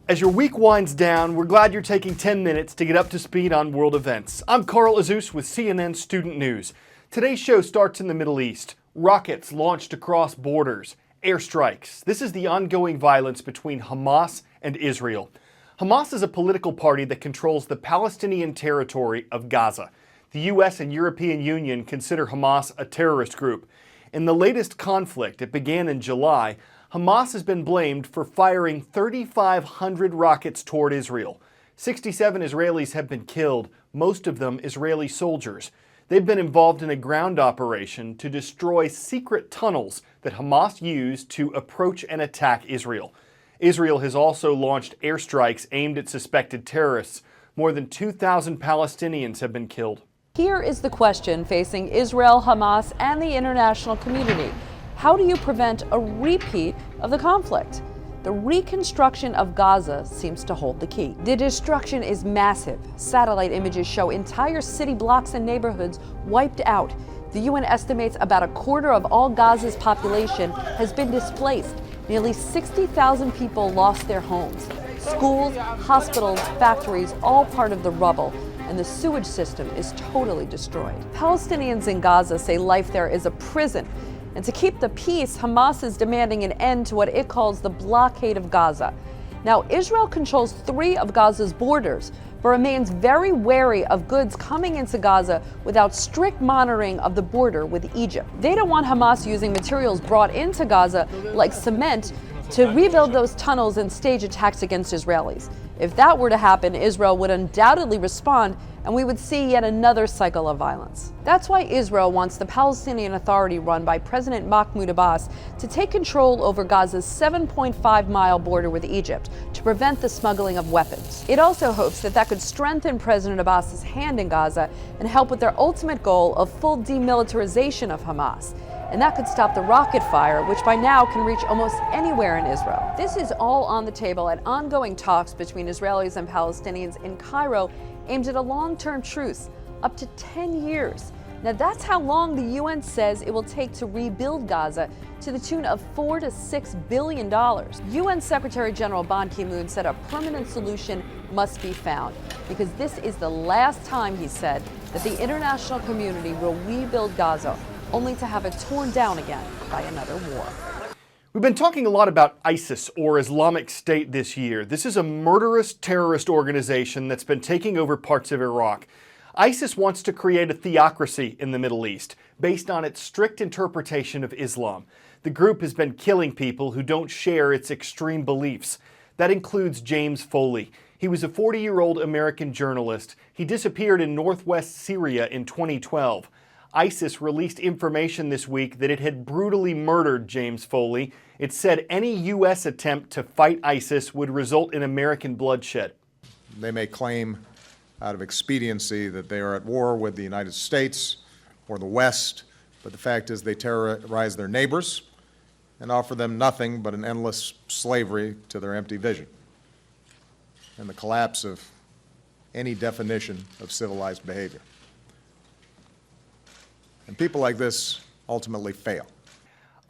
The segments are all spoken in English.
As your week winds down, we're glad you're taking 10 minutes to get up to speed on world events. I'm Carl Azus with CNN Student News. Today's show starts in the Middle East. Rockets launched across borders. Airstrikes. This is the ongoing violence between Hamas and Israel. Hamas is a political party that controls the Palestinian territory of Gaza. The U.S. and European Union consider Hamas a terrorist group. In the latest conflict, it began in July, Hamas has been blamed for firing 3,500 rockets toward Israel. 67 Israelis have been killed, most of them Israeli soldiers. They've been involved in a ground operation to destroy secret tunnels that Hamas used to approach and attack Israel. Israel has also launched airstrikes aimed at suspected terrorists. More than 2,000 Palestinians have been killed. Here is the question facing Israel, Hamas, and the international community. How do you prevent a repeat of the conflict? The reconstruction of Gaza seems to hold the key. The destruction is massive. Satellite images show entire city blocks and neighborhoods wiped out. The UN estimates about a quarter of all Gaza's population has been displaced. Nearly 60,000 people lost their homes. Schools, hospitals, factories, all part of the rubble. And the sewage system is totally destroyed. Palestinians in Gaza say life there is a prison. And to keep the peace, Hamas is demanding an end to what it calls the blockade of Gaza. Now, Israel controls 3 of Gaza's borders, but remains very wary of goods coming into Gaza without strict monitoring of the border with Egypt. They don't want Hamas using materials brought into Gaza, like cement, to rebuild those tunnels and stage attacks against Israelis. If that were to happen, Israel would undoubtedly respond, and we would see yet another cycle of violence. That's why Israel wants the Palestinian Authority run by President Mahmoud Abbas to take control over Gaza's 7.5-mile border with Egypt to prevent the smuggling of weapons. It also hopes that that could strengthen President Abbas's hand in Gaza and help with their ultimate goal of full demilitarization of Hamas. And that could stop the rocket fire, which by now can reach almost anywhere in Israel. This is all on the table at ongoing talks between Israelis and Palestinians in Cairo aimed at a long-term truce, up to 10 years. Now that's how long the UN says it will take to rebuild Gaza, to the tune of $4 to $6 billion. UN Secretary General Ban Ki-moon said a permanent solution must be found, because this is the last time, he said, that the international community will rebuild Gaza, only to have it torn down again by another war. We've been talking a lot about ISIS, or Islamic State, this year. This is a murderous terrorist organization that's been taking over parts of Iraq. ISIS wants to create a theocracy in the Middle East based on its strict interpretation of Islam. The group has been killing people who don't share its extreme beliefs. That includes James Foley. He was a 40-year-old American journalist. He disappeared in northwest Syria in 2012. ISIS released information this week that it had brutally murdered James Foley. It said any U.S. attempt to fight ISIS would result in American bloodshed. They may claim out of expediency that they are at war with the United States or the West, but the fact is they terrorize their neighbors and offer them nothing but an endless slavery to their empty vision and the collapse of any definition of civilized behavior. And people like this ultimately fail.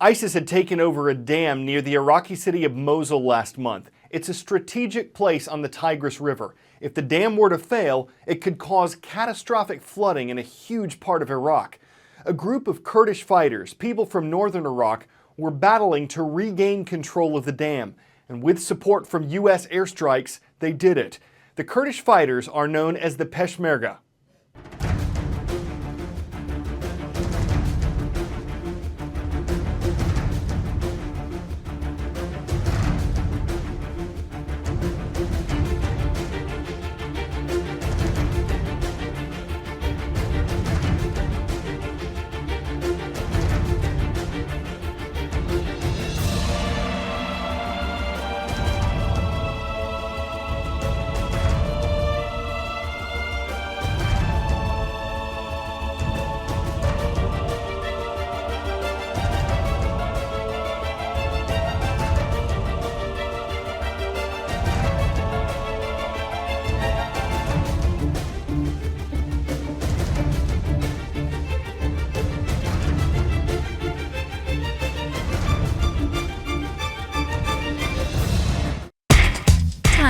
ISIS had taken over a dam near the Iraqi city of Mosul last month. It's a strategic place on the Tigris River. If the dam were to fail, it could cause catastrophic flooding in a huge part of Iraq. A group of Kurdish fighters, people from northern Iraq, were battling to regain control of the dam. And with support from U.S. airstrikes, they did it. The Kurdish fighters are known as the Peshmerga.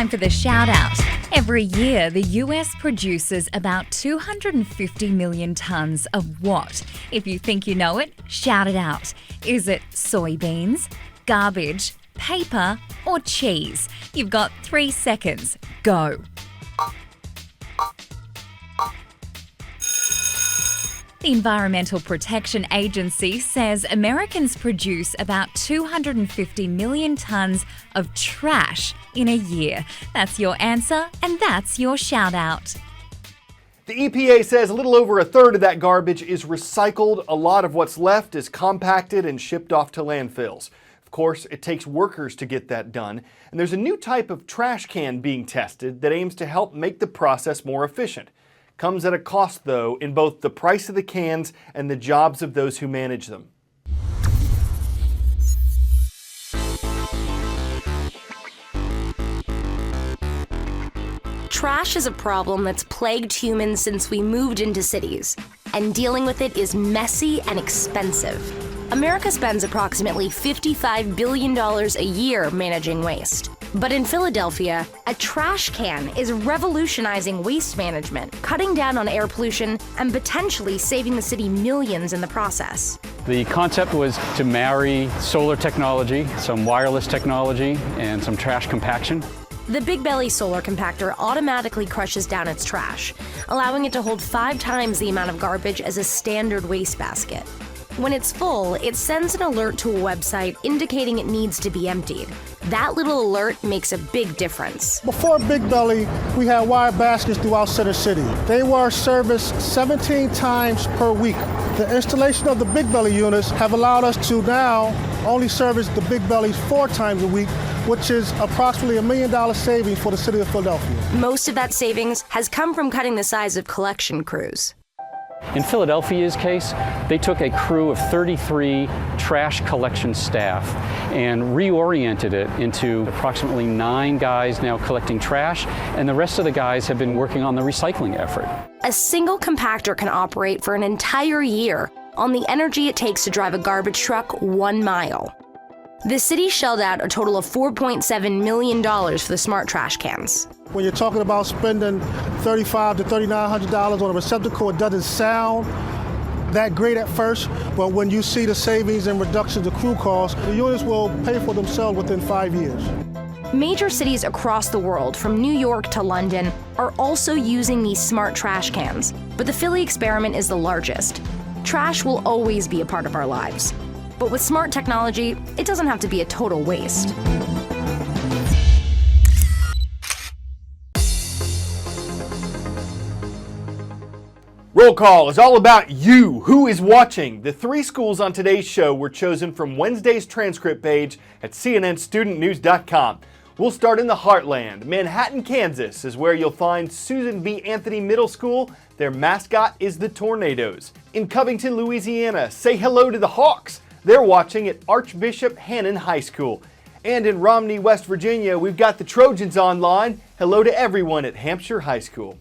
time for the shout out. Every year, the US produces about 250 million tons of what? If you think you know it, shout it out. Is it soybeans, garbage, paper, or cheese? You've got 3 seconds. Go. The Environmental Protection Agency says Americans produce about 250 million tons of trash in a year. That's your answer, and that's your shout out. The EPA says a little over a third of that garbage is recycled. A lot of what's left is compacted and shipped off to landfills. Of course, it takes workers to get that done. And there's a new type of trash can being tested that aims to help make the process more efficient. Comes at a cost, though, in both the price of the cans and the jobs of those who manage them. Trash is a problem that's plagued humans since we moved into cities, and dealing with it is messy and expensive. America spends approximately $55 billion a year managing waste. But in Philadelphia, a trash can is revolutionizing waste management, cutting down on air pollution, and potentially saving the city millions in the process. The concept was to marry solar technology, some wireless technology, and some trash compaction. The Big Belly solar compactor automatically crushes down its trash, allowing it to hold 5 times the amount of garbage as a standard wastebasket. When it's full, it sends an alert to a website indicating it needs to be emptied. That little alert makes a big difference. Before Big Belly, we had wire baskets throughout Center City. They were serviced 17 times per week. The installation of the Big Belly units have allowed us to now only service the Big Bellies 4 times a week, which is approximately $1 million savings for the city of Philadelphia. Most of that savings has come from cutting the size of collection crews. In Philadelphia's case, they took a crew of 33 trash collection staff and reoriented it into approximately 9 guys now collecting trash, and the rest of the guys have been working on the recycling effort. A single compactor can operate for an entire year on the energy it takes to drive a garbage truck 1 mile. The city shelled out a total of $4.7 million for the smart trash cans. When you're talking about spending $3,500 to $3,900 on a receptacle, it doesn't sound that great at first, but when you see the savings and reductions of crew costs, the units will pay for themselves within 5 years. Major cities across the world, from New York to London, are also using these smart trash cans, but the Philly experiment is the largest. Trash will always be a part of our lives. But with smart technology, it doesn't have to be a total waste. Roll Call is all about you. Who is watching? The 3 schools on today's show were chosen from Wednesday's transcript page at cnnstudentnews.com. We'll start in the heartland. Manhattan, Kansas is where you'll find Susan B. Anthony Middle School. Their mascot is the Tornadoes. In Covington, Louisiana, say hello to the Hawks. They're watching at Archbishop Hannon High School. And in Romney, West Virginia, we've got the Trojans online. Hello to everyone at Hampshire High School.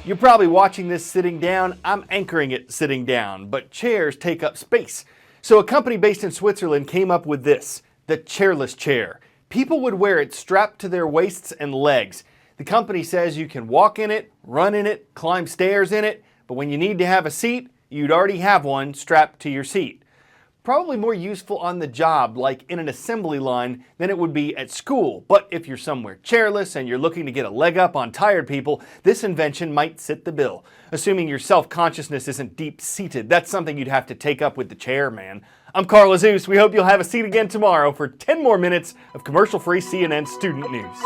You're probably watching this sitting down. I'm anchoring it sitting down, but chairs take up space. So a company based in Switzerland came up with this, the chairless chair. People would wear it strapped to their waists and legs. The company says you can walk in it, run in it, climb stairs in it, but when you need to have a seat, you'd already have one strapped to your seat. Probably more useful on the job, like in an assembly line, than it would be at school. But if you're somewhere chairless and you're looking to get a leg up on tired people, this invention might sit the bill. Assuming your self-consciousness isn't deep-seated, that's something you'd have to take up with the chairman. I'm Carl Azus. We hope you'll have a seat again tomorrow for 10 more minutes of commercial-free CNN student news.